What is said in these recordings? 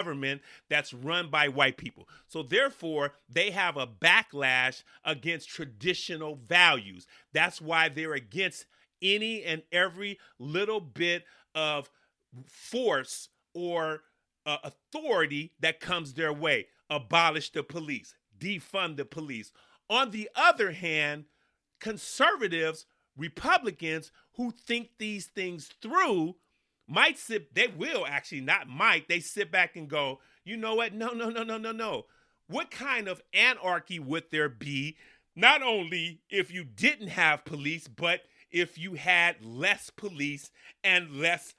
government that's run by white people. So therefore, they have a backlash against traditional values. That's why they're against any and every little bit of force or authority that comes their way. Abolish the police, defund the police. On the other hand, conservatives, Republicans who think these things through might sit, they will actually, not might, they sit back and go, you know what? No, no, no, no, no, no. What kind of anarchy would there be, not only if you didn't have police, but if you had less police and less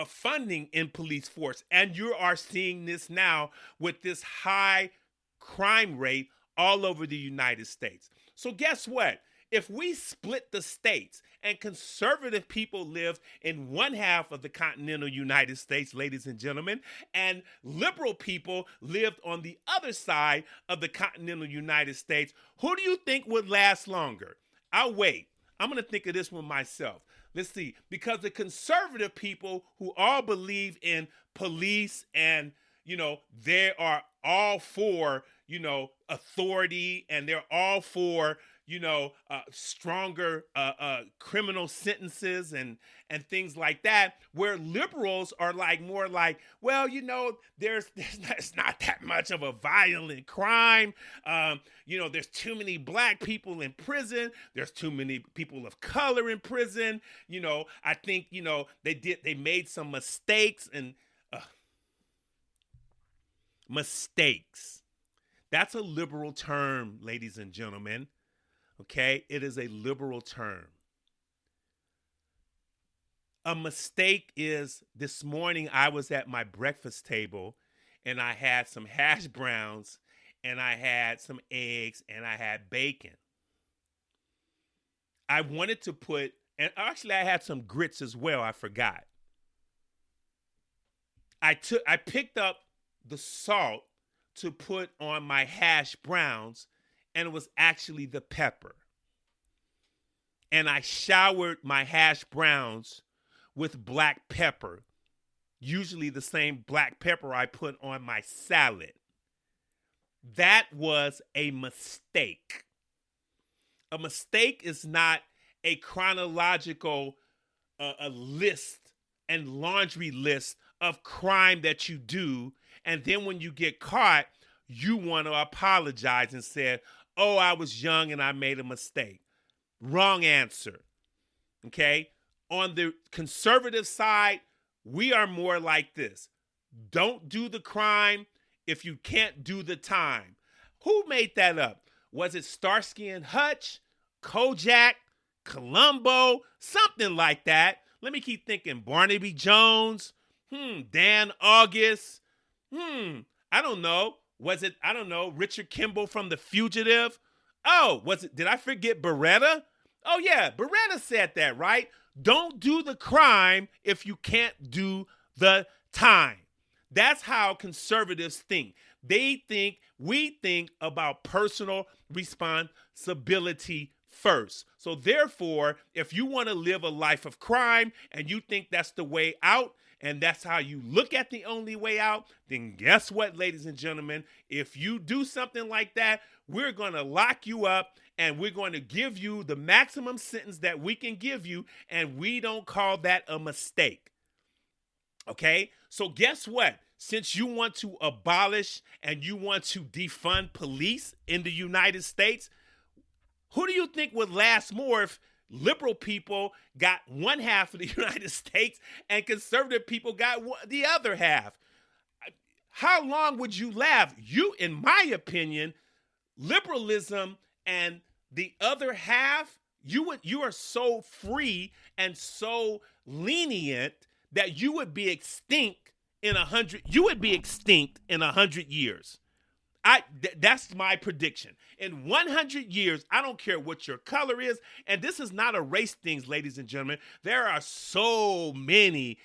funding in police force? And you are seeing this now with this high crime rate all over the United States. So guess what? If we split the states and conservative people lived in one half of the continental United States, ladies and gentlemen, and liberal people lived on the other side of the continental United States, who do you think would last longer? I'll wait. I'm going to think of this one myself. Let's see. Because the conservative people who all believe in police and, they are all for, authority, and they're all for, stronger criminal sentences and things like that, where liberals are more like, well, it's not that much of a violent crime. There's too many black people in prison. There's too many people of color in prison. I think, they made some mistakes and mistakes. That's a liberal term, ladies and gentlemen. Okay, it is a liberal term. A mistake is, this morning I was at my breakfast table and I had some hash browns and I had some eggs and I had bacon. I wanted to put, and actually I had some grits as well, I forgot. I picked up the salt to put on my hash browns, and it was actually the pepper. And I showered my hash browns with black pepper, usually the same black pepper I put on my salad. That was a mistake. A mistake is not a chronological a list and laundry list of crime that you do, and then when you get caught, you want to apologize and say, oh, I was young and I made a mistake. Wrong answer. Okay? On the conservative side, we are more like this. Don't do the crime if you can't do the time. Who made that up? Was it Starsky and Hutch, Kojak, Columbo, something like that? Let me keep thinking. Barnaby Jones, Dan August, I don't know. Was it, Richard Kimball from The Fugitive? Oh, did I forget Beretta? Oh yeah, Beretta said that, right? Don't do the crime if you can't do the time. That's how conservatives think. We think about personal responsibility first. So therefore, if you want to live a life of crime and you think that's the way out, and that's how you look at the only way out, then guess what, ladies and gentlemen? If you do something like that, we're going to lock you up and we're going to give you the maximum sentence that we can give you, and we don't call that a mistake. Okay? So guess what? Since you want to abolish and you want to defund police in the United States, who do you think would last more if liberal people got one half of the United States and conservative people got the other half? How long would you last? In my opinion, liberalism and the other half, you are so free and so lenient that you would be extinct in 100. You would be extinct in 100 years. That's my prediction. In 100 years, I don't care what your color is, and this is not a race thing, ladies and gentlemen. There are so many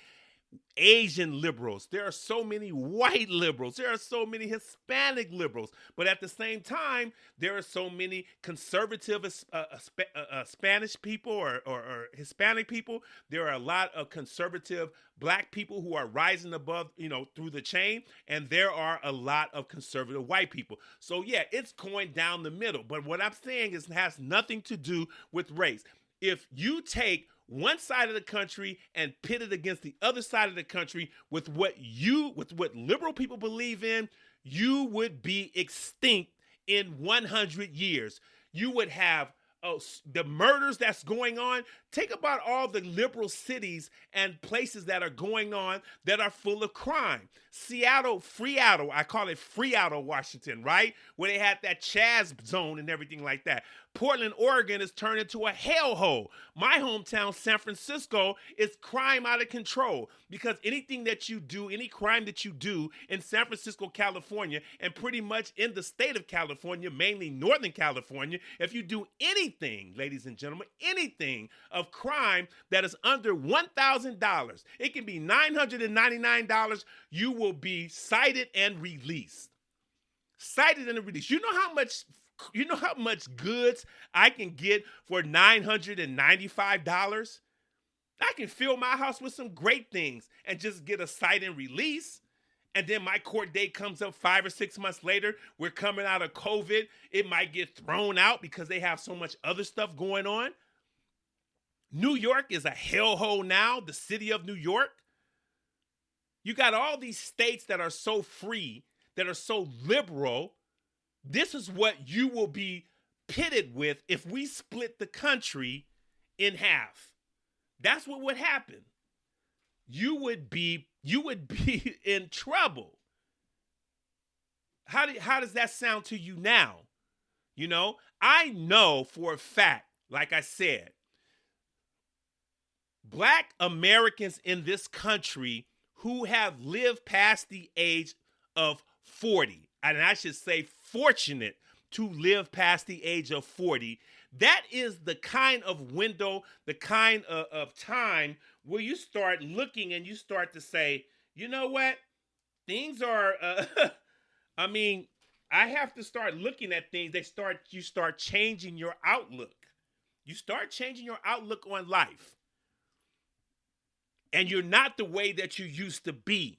Asian liberals. There are so many white liberals. There are so many Hispanic liberals. But at the same time, there are so many conservative Spanish people or Hispanic people. There are a lot of conservative black people who are rising above, through the chain. And there are a lot of conservative white people. So, yeah, it's going down the middle. But what I'm saying is it has nothing to do with race. If you take one side of the country and pit it against the other side of the country with what liberal people believe in, you would be extinct in 100 years. You would have the murders that's going on. Think about all the liberal cities and places that are going on that are full of crime. Seattle, Freattle, I call it Freattle, Washington, right? Where they had that Chaz zone and everything like that. Portland, Oregon is turned into a hellhole. My hometown, San Francisco, is crime out of control because anything that you do, any crime that you do in San Francisco, California, and pretty much in the state of California, mainly Northern California, if you do anything, ladies and gentlemen, anything of crime that is under $1,000, it can be $999, you will be cited and released. Cited and released. You know how much goods I can get for $995? I can fill my house with some great things and just get a cite and release. And then my court date comes up 5 or 6 months later. We're coming out of COVID. It might get thrown out because they have so much other stuff going on. New York is a hellhole now, the city of New York. You got all these states that are so free, that are so liberal. This is what you will be pitted with if we split the country in half. That's what would happen. You would be in trouble. How does that sound to you now? I know for a fact, like I said, Black Americans in this country who have lived past the age of 40, and I should say fortunate to live past the age of 40, that is the kind of window, the kind of time where you start looking and you start to say, you know what? Things are, I have to start looking at things. You start changing your outlook. You start changing your outlook on life. And you're not the way that you used to be.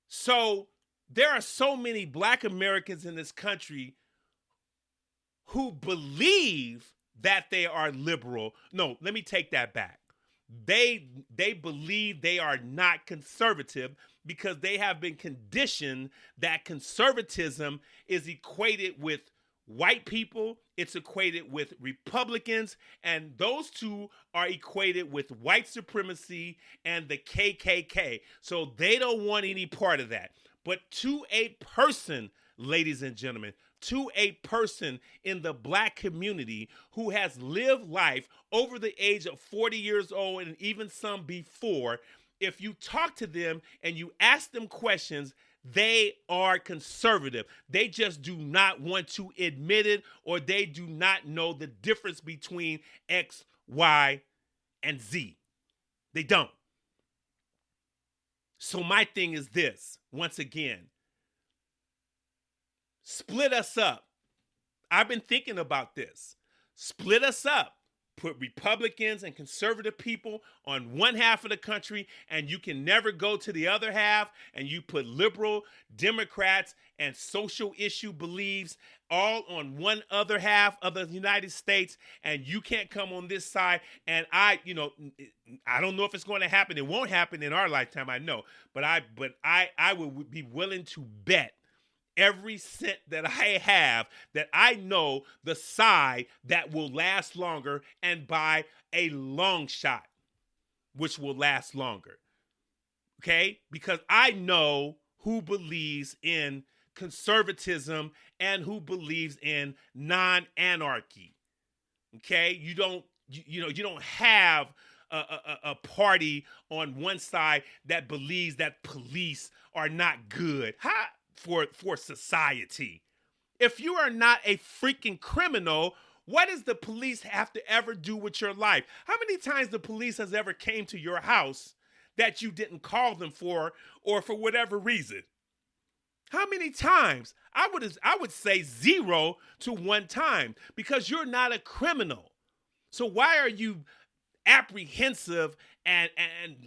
So there are so many Black Americans in this country who believe that they are liberal. No, let me take that back. They believe they are not conservative because they have been conditioned that conservatism is equated with white people, it's equated with Republicans, and those two are equated with white supremacy and the KKK. So they don't want any part of that. But to a person, ladies and gentlemen, to a person in the Black community who has lived life over the age of 40 years old and even some before, if you talk to them and you ask them questions, they are conservative. They just do not want to admit it, or they do not know the difference between X, Y, and Z. They don't. So my thing is this, once again, split us up. I've been thinking about this. Split us up. Put Republicans and conservative people on one half of the country, and you can never go to the other half, and you put liberal Democrats and social issue beliefs all on one other half of the United States, and you can't come on this side. And I don't know if it's going to happen. It won't happen in our lifetime, I know. But I would be willing to bet every cent that I have that I know the side that will last longer, and by a long shot, which will last longer. Okay? Because I know who believes in conservatism and who believes in non-anarchy. Okay? You don't have a party on one side that believes that police are not good. For society. If you are not a freaking criminal, what does the police have to ever do with your life? How many times the police has ever came to your house that you didn't call them for, or for whatever reason? How many times? I would say 0 to 1 time, because you're not a criminal. So why are you apprehensive and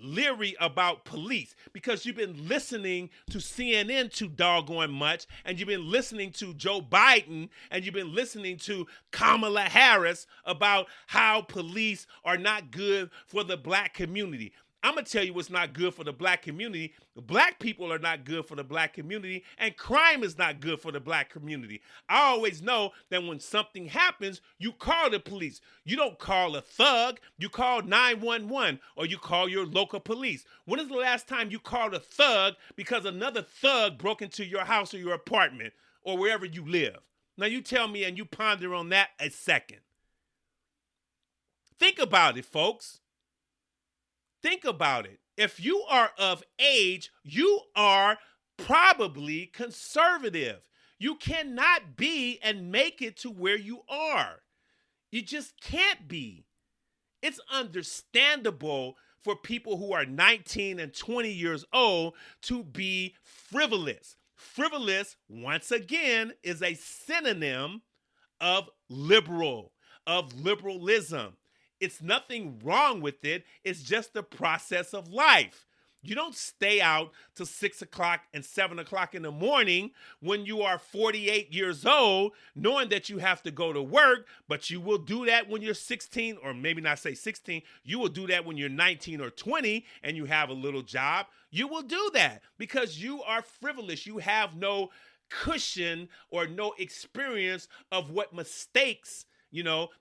leery about police? Because you've been listening to CNN too doggone much, and you've been listening to Joe Biden, and you've been listening to Kamala Harris about how police are not good for the black community. I'm going to tell you what's not good for the black community. Black people are not good for the black community, and crime is not good for the black community. I always know that when something happens, you call the police. You don't call a thug. You call 911, or you call your local police. When is the last time you called a thug because another thug broke into your house or your apartment or wherever you live? Now you tell me, and you ponder on that a second. Think about it, folks. Think about it. If you are of age, you are probably conservative. You cannot be and make it to where you are. You just can't be. It's understandable for people who are 19 and 20 years old to be frivolous. Frivolous, once again, is a synonym of liberal, of liberalism. It's nothing wrong with it. It's just the process of life. You don't stay out till 6 o'clock and 7 o'clock in the morning when you are 48 years old, knowing that you have to go to work, but you will do that when you're 16, or maybe not say 16. You will do that when you're 19 or 20 and you have a little job. You will do that because you are frivolous. You have no cushion or no experience of what mistakes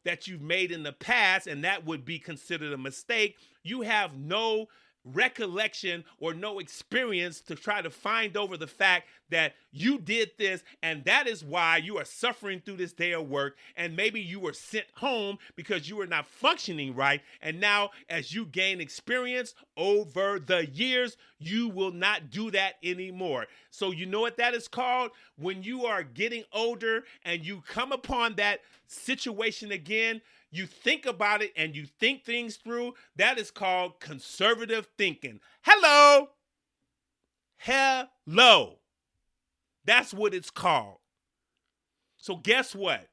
that you've made in the past, and that would be considered a mistake. You have no recollection or no experience to try to find over the fact that you did this, and that is why you are suffering through this day of work, and maybe you were sent home because you were not functioning right, and now as you gain experience over the years, you will not do that anymore. So you know what that is called? When you are getting older and you come upon that situation again, you think about it and you think things through. That is called conservative thinking. Hello. That's what it's called. So guess what?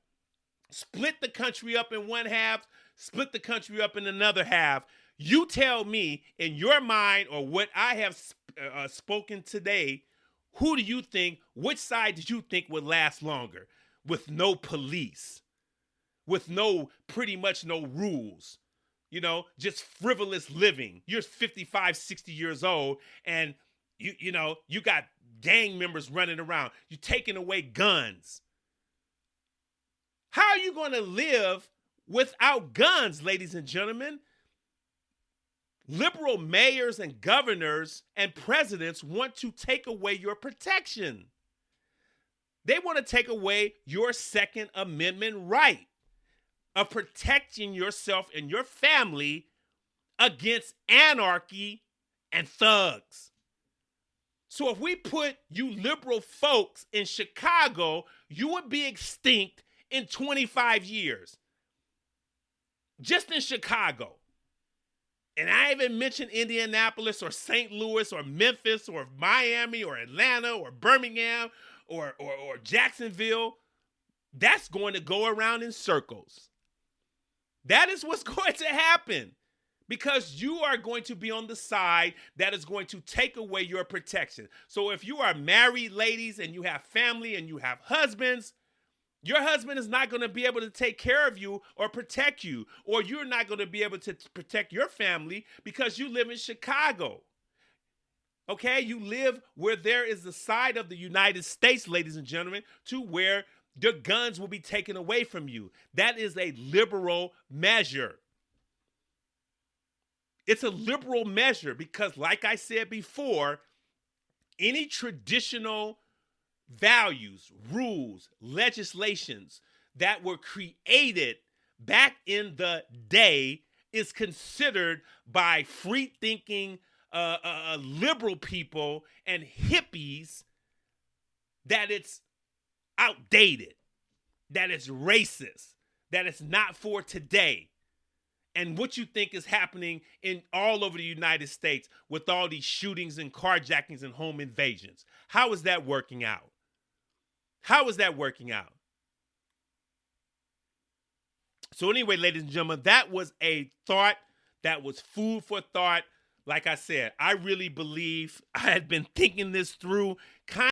Split the country up in one half, split the country up in another half. You tell me in your mind, or what I have spoken today, who do you think, which side do you think would last longer? With no police, with pretty much no rules, just frivolous living. You're 55, 60 years old, and you got gang members running around. You're taking away guns. How are you going to live without guns, ladies and gentlemen? Liberal mayors and governors and presidents want to take away your protection. They want to take away your Second Amendment right of protecting yourself and your family against anarchy and thugs. So if we put you liberal folks in Chicago, you would be extinct in 25 years. Just in Chicago. And I haven't mentioned Indianapolis or St. Louis or Memphis or Miami or Atlanta or Birmingham or Jacksonville. That's going to go around in circles. That is what's going to happen, because you are going to be on the side that is going to take away your protection. So if you are married ladies and you have family and you have husbands, your husband is not going to be able to take care of you or protect you, or you're not going to be able to protect your family because you live in Chicago. Okay, you live where there is the side of the United States, ladies and gentlemen, to where the guns will be taken away from you. That is a liberal measure. It's a liberal measure because, like I said before, any traditional values, rules, legislations that were created back in the day is considered by free-thinking liberal people and hippies that it's outdated, that it's racist, that it's not for today. and what you think is happening in all over the United States with all these shootings and carjackings and home invasions. How is that working out? How is that working out? So anyway, ladies and gentlemen, that was a thought. That was food for thought. Like I said, I really believe I had been thinking this through kind